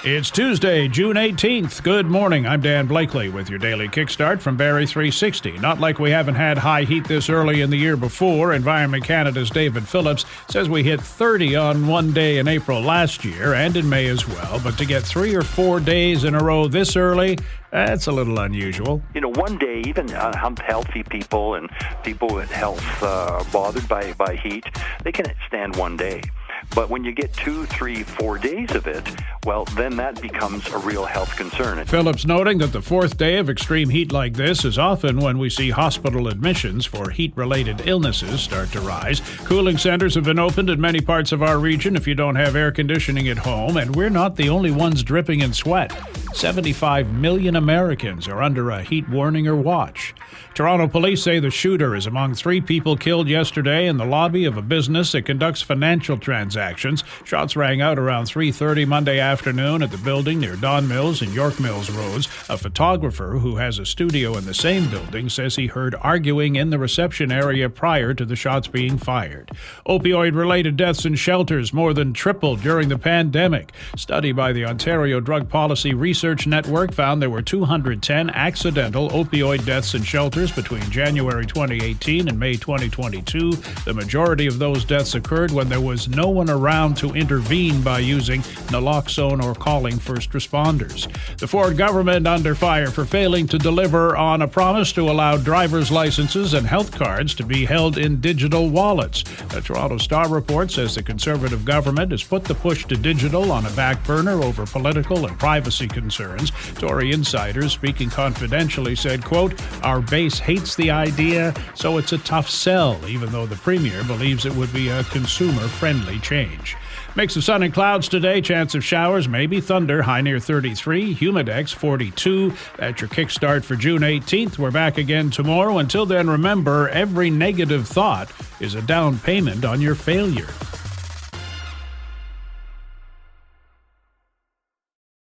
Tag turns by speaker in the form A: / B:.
A: It's Tuesday, June 18th. Good morning. I'm Dan Blakely with your Daily Kickstart from Barrie 360. Not like we haven't had high heat this early in the year before. Environment Canada's David Phillips says we hit 30 on one day in April last year and in May as well. But to get 3 or 4 days in a row this early, that's a little unusual.
B: You know, one day, even healthy people and people with health bothered by heat, they can stand one day. But when you get 2, 3, 4 days of it, well, then that becomes a real health concern.
A: Phillips noting that the fourth day of extreme heat like this is often when we see hospital admissions for heat-related illnesses start to rise. Cooling centers have been opened in many parts of our region if you don't have air conditioning at home, and we're not the only ones dripping in sweat. 75 million Americans are under a heat warning or watch. Toronto police say the shooter is among 3 people killed yesterday in the lobby of a business that conducts financial transactions. Shots rang out around 3:30 Monday afternoon at the building near Don Mills and York Mills Roads. A photographer who has a studio in the same building says he heard arguing in the reception area prior to the shots being fired. Opioid-related deaths in shelters more than tripled during the pandemic. Study by the Ontario Drug Policy Research Network found there were 210 accidental opioid deaths in shelters between January 2018 and May 2022. The majority of those deaths occurred when there was no one around to intervene by using naloxone or calling first responders. The Ford government under fire for failing to deliver on a promise to allow driver's licenses and health cards to be held in digital wallets. The Toronto Star report says the Conservative government has put the push to digital on a back burner over political and privacy concerns. Tory insiders speaking confidentially said, quote, "Our base hates the idea, so it's a tough sell, even though the Premier believes it would be a consumer-friendly change." Mix of sun and clouds today, chance of showers, maybe thunder, high near 33, humidex 42. That's your kickstart for June 18th. We're back again tomorrow. Until then, remember, every negative thought is a down payment on your failure.